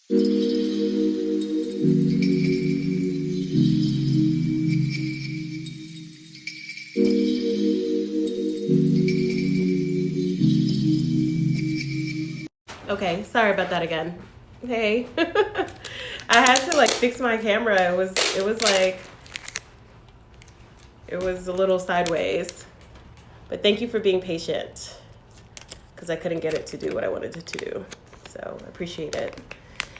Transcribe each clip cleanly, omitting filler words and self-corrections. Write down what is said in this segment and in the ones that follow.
Okay, sorry about that again. Hey. I had to like fix my camera. It was a little sideways. But thank you for being patient because I couldn't get it to do what I wanted it to do. So I appreciate it.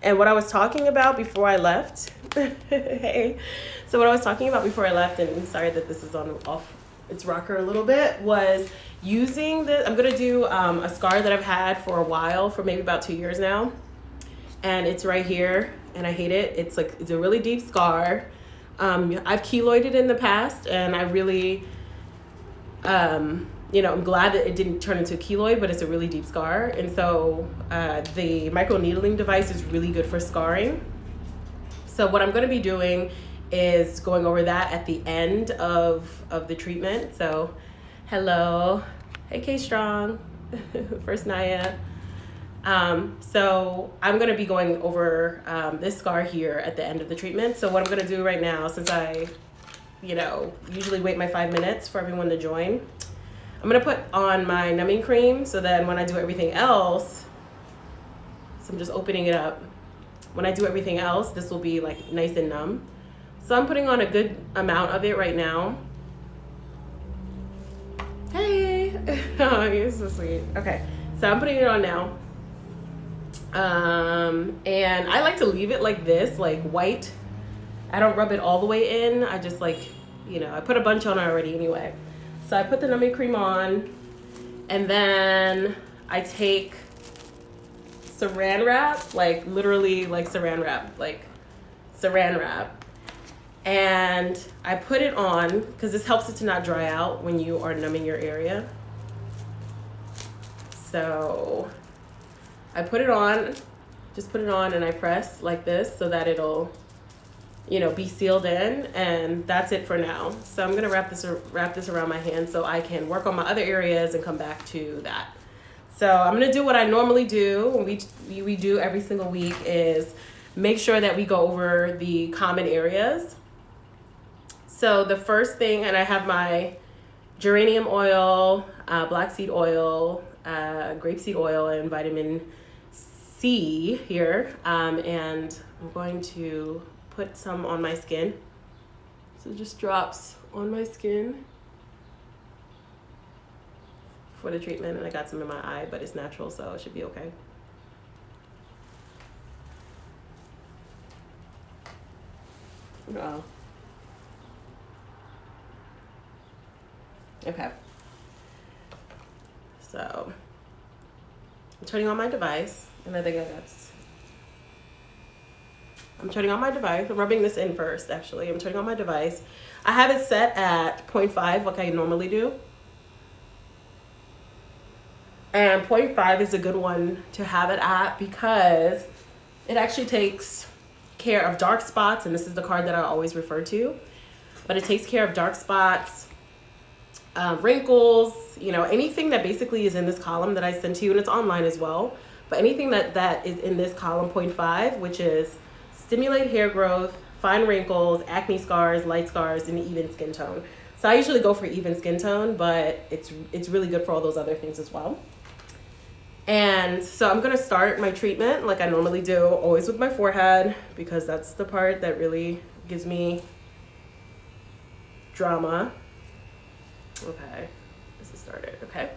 And what I was talking about before I left, hey. So what I was talking about before I left, and sorry that this is on off its rocker a little bit, was using the. I'm gonna do a scar that I've had for a while, for maybe about 2 years now, and it's right here, and I hate it. It's a really deep scar. I've keloided in the past, and I really I'm glad that it didn't turn into a keloid, but it's a really deep scar. And so the micro needling device is really good for scarring. So what I'm going to be doing is going over that at the end of the treatment. So hello. Hey, K Strong. First Naya. So I'm going to be going over this scar here at the end of the treatment. So what I'm going to do right now, since I usually wait my 5 minutes for everyone to join, I'm gonna put on my numbing cream so that when I do everything else, so I'm just opening it up. When I do everything else, this will be like nice and numb. So I'm putting on a good amount of it right now. Hey, oh, you're so sweet. Okay, so I'm putting it on now. And I like to leave it like this, like white. I don't rub it all the way in. I just I put a bunch on already anyway. So I put the numbing cream on, and then I take saran wrap, like literally like saran wrap, and I put it on because this helps it to not dry out when you are numbing your area. So I put it on, just put it on, and I press like this so that it'll be sealed in, and that's it for now. So I'm gonna wrap this around my hand so I can work on my other areas and come back to that. So I'm gonna do what I normally do, we do every single week, is make sure that we go over the common areas. So the first thing, and I have my geranium oil, black seed oil, grapeseed oil, and vitamin C here, and I'm going to put some on my skin. So just drops on my skin for the treatment, and I got some in my eye, but it's natural, so it should be okay. Oh. Okay. So I'm turning on my device, and I think I'm turning on my device. I'm rubbing this in first, actually. I'm turning on my device. I have it set at 0.5 like I normally do. And 0.5 is a good one to have it at because it actually takes care of dark spots, and this is the card that I always refer to. But it takes care of dark spots, wrinkles, anything that basically is in this column that I sent to you, and it's online as well. But anything that is in this column 0.5, which is stimulate hair growth, fine wrinkles, acne scars, light scars, and even skin tone. So I usually go for even skin tone, but it's really good for all those other things as well. And so I'm going to start my treatment like I normally do, always with my forehead, because that's the part that really gives me drama. Okay, this is started, okay?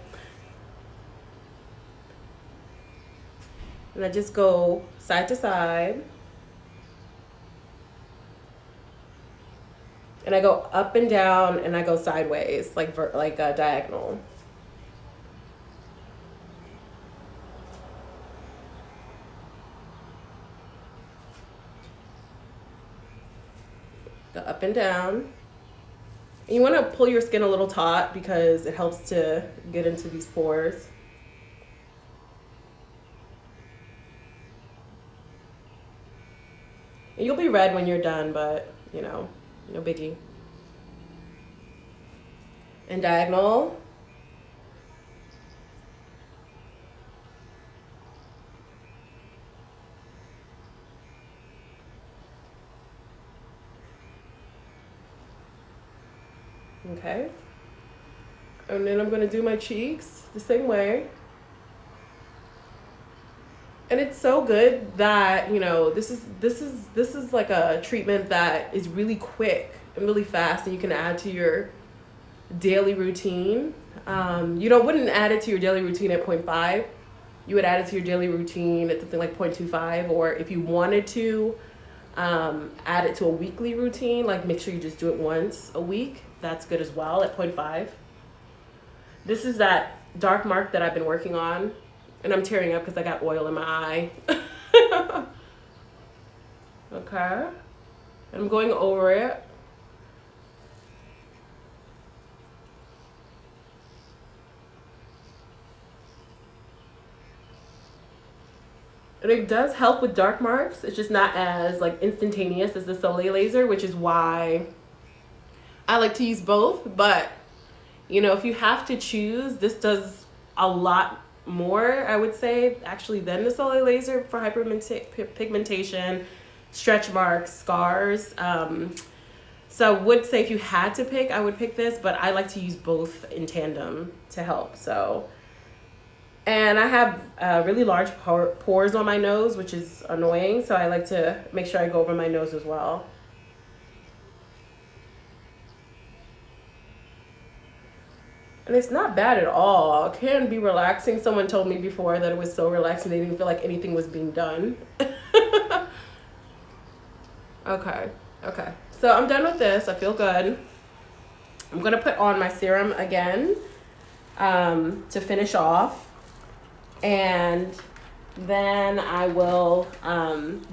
And I just go side to side. And I go up and down, and I go sideways, like diagonal. Go up and down. And you want to pull your skin a little taut because it helps to get into these pores. And you'll be red when you're done, but no biggie. And diagonal. Okay. And then I'm going to do my cheeks the same way. And it's so good that, you know, this is like a treatment that is really quick and really fast, and you can add to your daily routine. Wouldn't add it to your daily routine at 0.5. You would add it to your daily routine at something like 0.25, or if you wanted to add it to a weekly routine, like make sure you just do it once a week. That's good as well at 0.5. This is that dark mark that I've been working on, and I'm tearing up because I got oil in my eye. Okay. And I'm going over it. And it does help with dark marks. It's just not as like instantaneous as the Soleil laser, which is why I like to use both. But, you know, if you have to choose, this does a lot more, I would say, actually, than the Soleil laser for hyperpigmentation, stretch marks, scars. So I would say if you had to pick, I would pick this, but I like to use both in tandem to help. So, and I have really large pores on my nose, which is annoying. So I like to make sure I go over my nose as well. And it's not bad at all. It can be relaxing. Someone told me before that it was so relaxing they didn't feel like anything was being done. Okay. So I'm done with this. I feel good. I'm going to put on my serum again to finish off. And then I will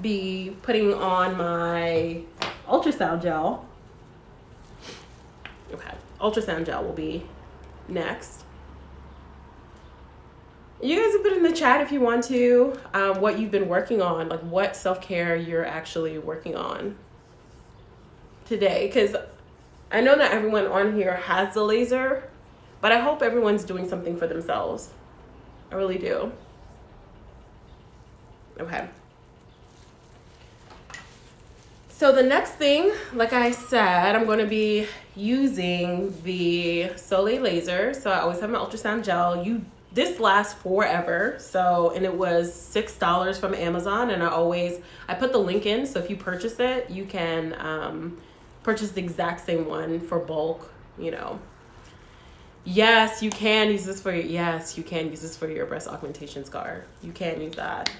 be putting on my ultrasound gel. Okay. Ultrasound gel will be next. You guys have put in the chat if you want to what you've been working on, like what self-care you're actually working on today, because I know not everyone on here has the laser, but I hope everyone's doing something for themselves. I really do. Okay. So the next thing, like I said, I'm going to be using the Soleil laser. So I always have my ultrasound gel. This lasts forever. So, and it was $6 from Amazon, and I put the link in. So if you purchase it, you can purchase the exact same one for bulk, you know. Yes, you can use this for your breast augmentation scar. You can use that.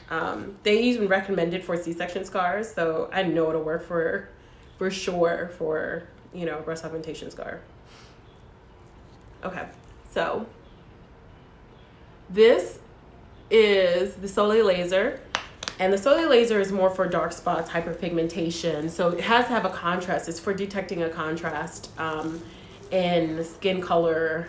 They even recommend it for C-section scars, so I know it'll work for sure for, you know, breast augmentation scar. Okay, so this is the Soleil laser, and the Soleil laser is more for dark spots, hyperpigmentation. So it has to have a contrast. It's for detecting a contrast in skin color.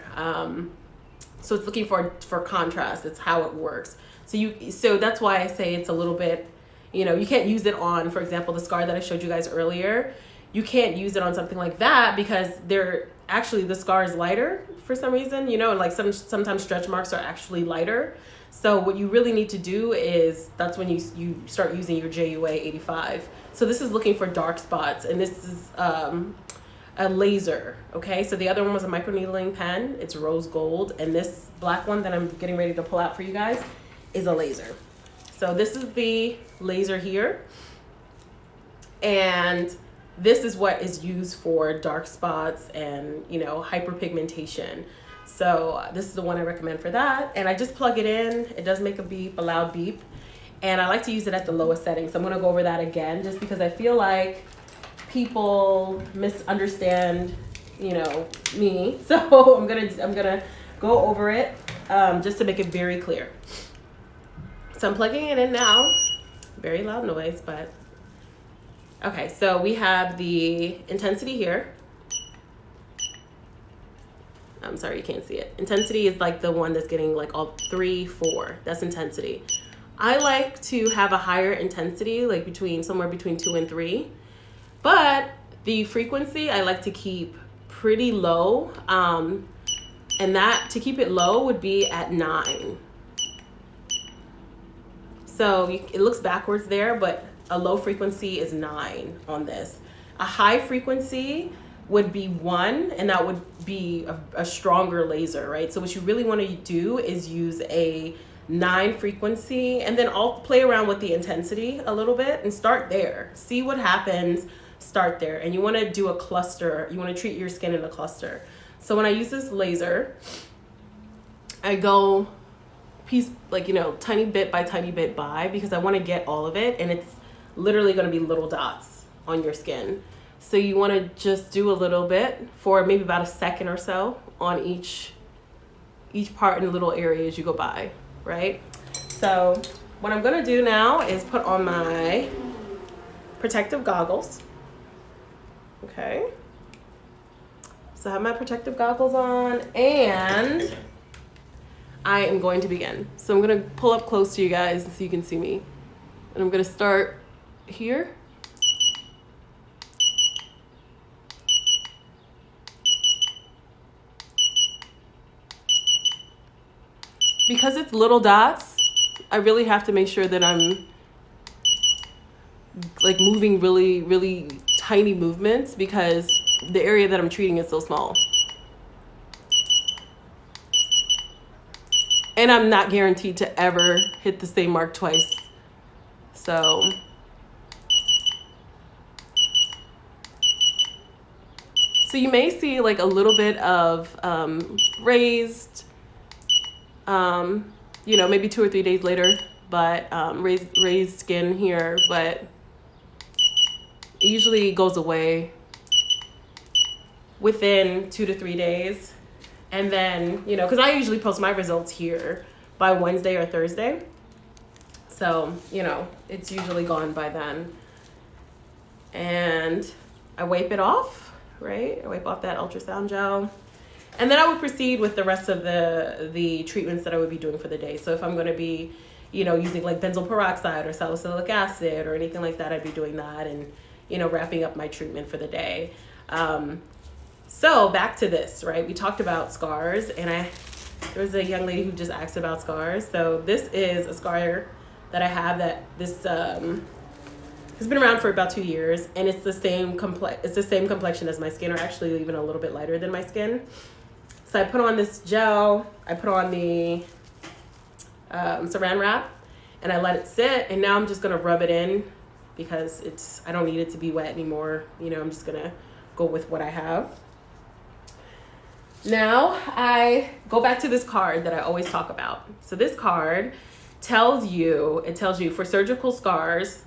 So it's looking for contrast. It's how it works. So that's why I say it's a little bit, you know, you can't use it on, for example, the scar that I showed you guys earlier. You can't use it on something like that because the scar is lighter for some reason, you know, and like sometimes stretch marks are actually lighter. So what you really need to do is, that's when you start using your JUA 85. So this is looking for dark spots, and this is a laser. Okay, so the other one was a microneedling pen. It's rose gold, and this black one that I'm getting ready to pull out for you guys is a laser. So this is the laser here, and this is what is used for dark spots and, you know, hyperpigmentation. So this is the one I recommend for that, and I just plug it in. It does make a loud beep, and I like to use it at the lowest setting. So I'm going to go over that again, just because I feel like people misunderstand, you know, me. So I'm gonna go over it just to make it very clear. So I'm plugging it in now. Very loud noise, but okay. So we have the intensity here. I'm sorry, you can't see it. Intensity is like the one that's getting like all 3, 4. That's intensity. I like to have a higher intensity, like somewhere between 2 and 3. But the frequency I like to keep pretty low. And that, to keep it low, would be at 9. So it looks backwards there, but a low frequency is 9 on this. A high frequency would be 1, and that would be a stronger laser, right? So what you really want to do is use a 9 frequency, and then I'll play around with the intensity a little bit and start there. See what happens, start there. And you want to do a cluster. You want to treat your skin in a cluster. So when I use this laser, I go piece, like, you know, tiny bit by tiny bit by, because I want to get all of it, and it's literally going to be little dots on your skin. So you want to just do a little bit for maybe about a second or so on each part in little areas you go by, right? So what I'm going to do now is put on my protective goggles. Okay. So I have my protective goggles on, and I am going to begin. So I'm going to pull up close to you guys so you can see me. And I'm going to start here. Because it's little dots, I really have to make sure that I'm like moving really, really tiny movements, because the area that I'm treating is so small. And I'm not guaranteed to ever hit the same mark twice. So you may see like a little bit of raised, you know, maybe 2 or 3 days later, but raised skin here, but it usually goes away within 2 to 3 days. And then, you know, because I usually post my results here by Wednesday or Thursday. So, you know, it's usually gone by then. And I wipe it off, right? I wipe off that ultrasound gel. And then I would proceed with the rest of the treatments that I would be doing for the day. So if I'm going to be, you know, using like benzoyl peroxide or salicylic acid or anything like that, I'd be doing that and, you know, wrapping up my treatment for the day. So back to this, right? We talked about scars, and there was a young lady who just asked about scars. So this is a scar that I have that this has been around for about 2 years, and it's the same complexion as my skin, or actually even a little bit lighter than my skin. So I put on this gel, I put on the saran wrap, and I let it sit, and now I'm just gonna rub it in because I don't need it to be wet anymore. You know, I'm just gonna go with what I have. Now I go back to this card that I always talk about. So this card tells you for surgical scars,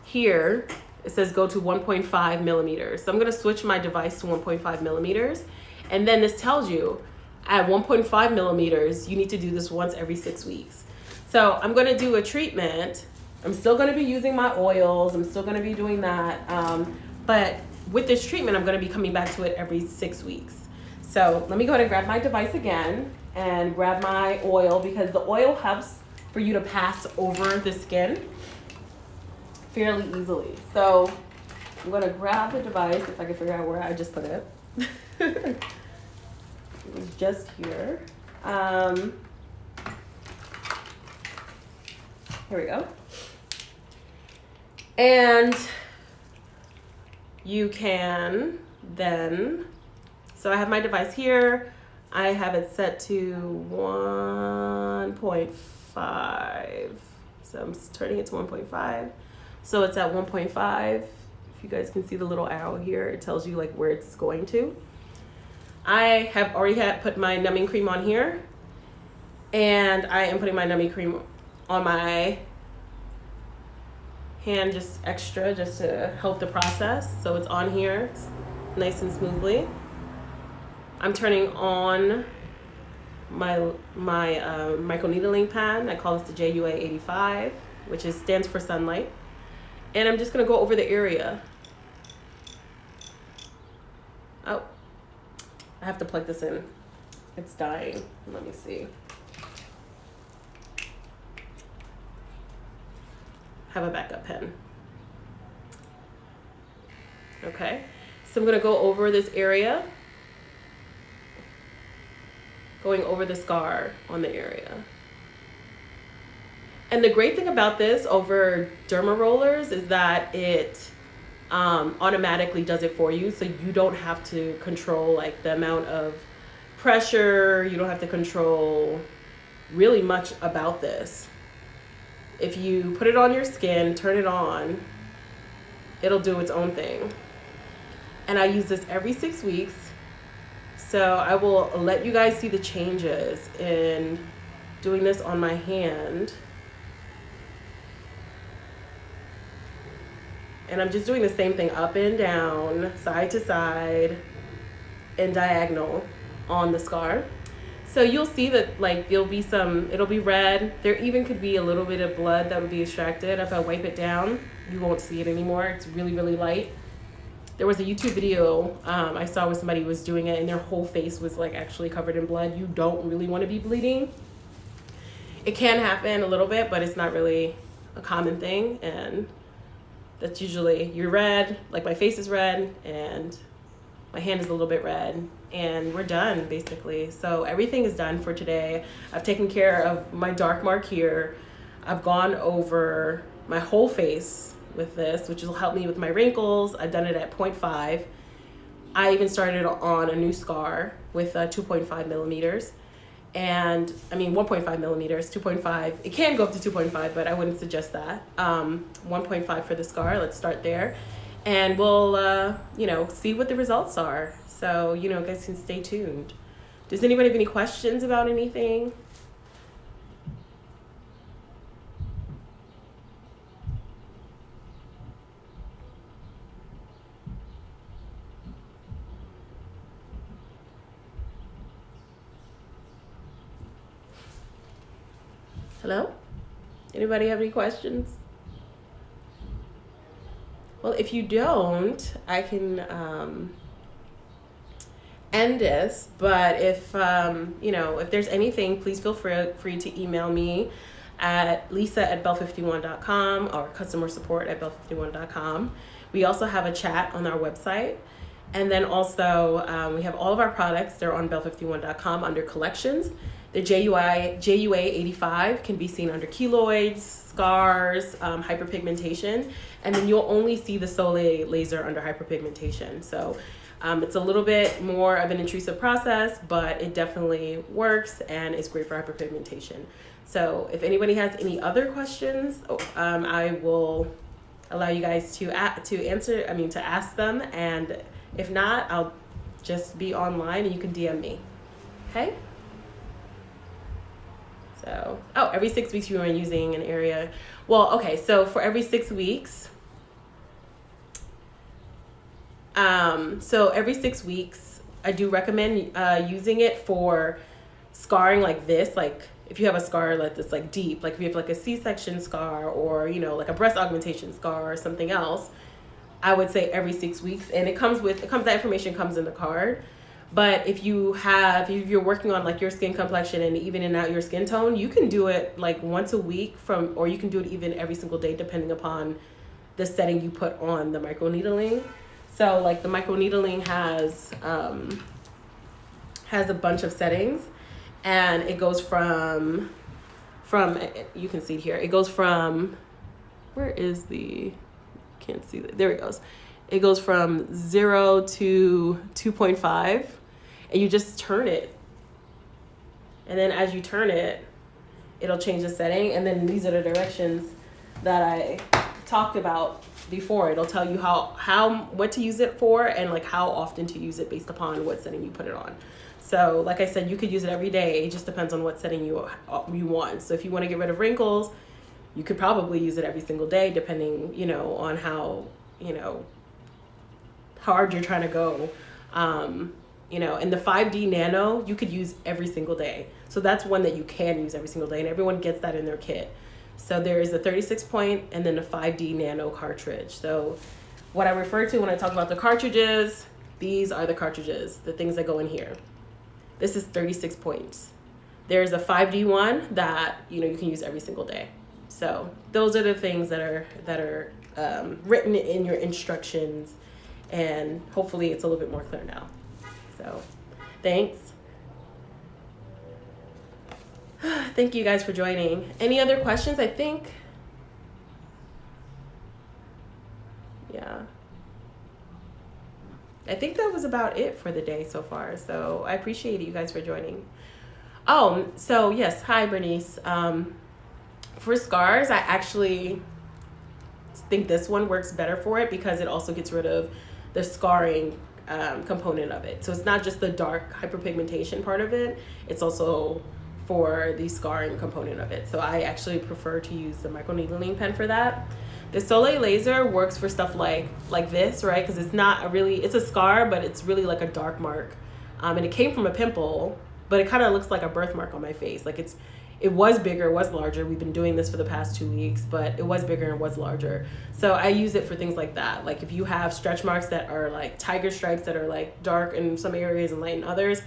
here it says go to 1.5 millimeters. So I'm gonna switch my device to 1.5 millimeters. And then this tells you at 1.5 millimeters, you need to do this once every 6 weeks. So I'm gonna do a treatment. I'm still gonna be using my oils. I'm still gonna be doing that. But with this treatment, I'm gonna be coming back to it every 6 weeks. So let me go ahead and grab my device again and grab my oil, because the oil helps for you to pass over the skin fairly easily. So I'm gonna grab the device, if I can figure out where I just put it. It was just here. Here we go. And you can then, so I have my device here. I have it set to 1.5. So I'm turning it to 1.5. So it's at 1.5. If you guys can see the little arrow here, it tells you like where it's going to. I have already put my numbing cream on here, and I am putting my numbing cream on my hand just extra, just to help the process. So it's on here, it's nice and smoothly. I'm turning on my microneedling pen. I call this the JUA 85, which stands for sunlight. And I'm just gonna go over the area. Oh, I have to plug this in. It's dying. Let me see. Have a backup pen. Okay, so I'm gonna go over this area, going over the scar on the area. And the great thing about this over derma rollers is that it automatically does it for you. So you don't have to control like the amount of pressure. You don't have to control really much about this. If you put it on your skin, turn it on, it'll do its own thing. And I use this every 6 weeks. So I will let you guys see the changes in doing this on my hand. And I'm just doing the same thing up and down, side to side, and diagonal on the scar. So you'll see that like it'll be red. There even could be a little bit of blood that would be extracted. If I wipe it down, you won't see it anymore. It's really, really light. There was a YouTube video I saw where somebody was doing it and their whole face was like actually covered in blood. You don't really want to be bleeding. It can happen a little bit, but it's not really a common thing. And that's usually, you're red, like my face is red and my hand is a little bit red, and we're done basically. So everything is done for today. I've taken care of my dark mark here. I've gone over my whole face with this, which will help me with my wrinkles. I've done it at 0.5. I even started on a new scar with 2.5 millimeters. And I mean 1.5 millimeters, 2.5. It can go up to 2.5, but I wouldn't suggest that. 1.5 for the scar. Let's start there. And we'll, see what the results are. So, guys can stay tuned. Does anybody have any questions about anything? Hello? Anybody have any questions? Well, if you don't, I can end this. But if if there's anything, please feel free to email me at lisa@bell51.com or customer support at bell51.com. We also have a chat on our website. And then also we have all of our products. They're on bell51.com under collections. The JUA 85 can be seen under keloids, scars, hyperpigmentation, and then you'll only see the Soleil laser under hyperpigmentation. So it's a little bit more of an intrusive process, but it definitely works and is great for hyperpigmentation. So if anybody has any other questions, I will allow you guys to ask them, and if not, I'll just be online and you can DM me. Okay? So, every 6 weeks you are using an area. Well, okay, so for every 6 weeks, I do recommend using it for scarring like this, like if you have a scar like this, like deep, like if you have like a C-section scar or, like a breast augmentation scar or something else, I would say every 6 weeks. And that information comes in the card. But if you're working on like your skin complexion and evening out your skin tone, you can do it like once a week or you can do it even every single day depending upon the setting you put on the microneedling. So like the microneedling has a bunch of settings, and it goes from you can see it here. It goes from, can't see that. There it goes. It goes from 0 to 2.5, and you just turn it. And then as you turn it, it'll change the setting. And then these are the directions that I talked about before. It'll tell you what to use it for and like how often to use it based upon what setting you put it on. So like I said, you could use it every day. It just depends on what setting you want. So if you want to get rid of wrinkles, you could probably use it every single day depending, on how, hard you're trying to go. And the 5D Nano, you could use every single day. So that's one that you can use every single day, and everyone gets that in their kit. So there is a 36 point and then the 5D Nano cartridge. So what I refer to when I talk about the cartridges, these are the cartridges, the things that go in here. This is 36 points. There's a 5D one that, you can use every single day. So those are the things that are written in your instructions, and hopefully it's a little bit more clear now. So thanks. Thank you guys for joining. Any other questions? I think, yeah. I think that was about it for the day so far. So I appreciate you guys for joining. Oh, so yes, hi Bernice. For scars, I actually think this one works better for it because it also gets rid of the scarring component of it. So it's not just the dark hyperpigmentation part of it, it's also for the scarring component of it. So I actually prefer to use the microneedling pen for that. The Soleil laser works for stuff like this, right? Because it's not a really, it's a scar, but it's really like a dark mark. And it came from a pimple, but it kind of looks like a birthmark on my face. Like it was bigger, it was larger. We've been doing this for the past 2 weeks, but it was bigger and was larger. So I use it for things like that. Like if you have stretch marks that are like tiger stripes that are like dark in some areas and light in others,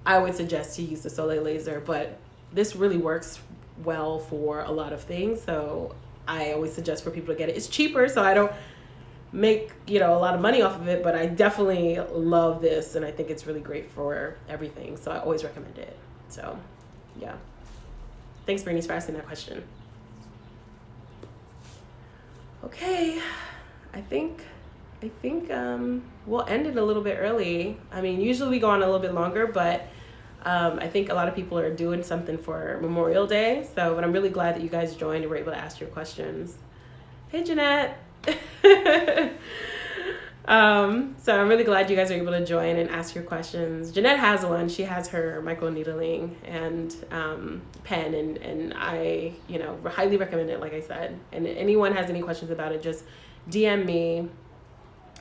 I would suggest to use the Soleil laser. But this really works well for a lot of things. So I always suggest for people to get it. It's cheaper, so I don't make, a lot of money off of it, but I definitely love this and I think it's really great for everything. So I always recommend it. So yeah. Thanks, Bernice, for asking that question. Okay, I think we'll end it a little bit early. I mean, usually we go on a little bit longer, but I think a lot of people are doing something for Memorial Day. So, but I'm really glad that you guys joined and were able to ask your questions. Hey, Jeanette. So I'm really glad you guys are able to join and ask your questions. Jeanette has one. She has her microneedling and pen, and I, highly recommend it, like I said. And anyone has any questions about it, just DM me,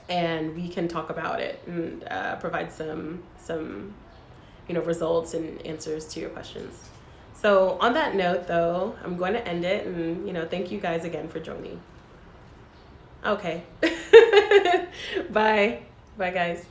and we can talk about it and provide some results and answers to your questions. So on that note, though, I'm going to end it, and thank you guys again for joining. Okay. Bye. Bye, guys.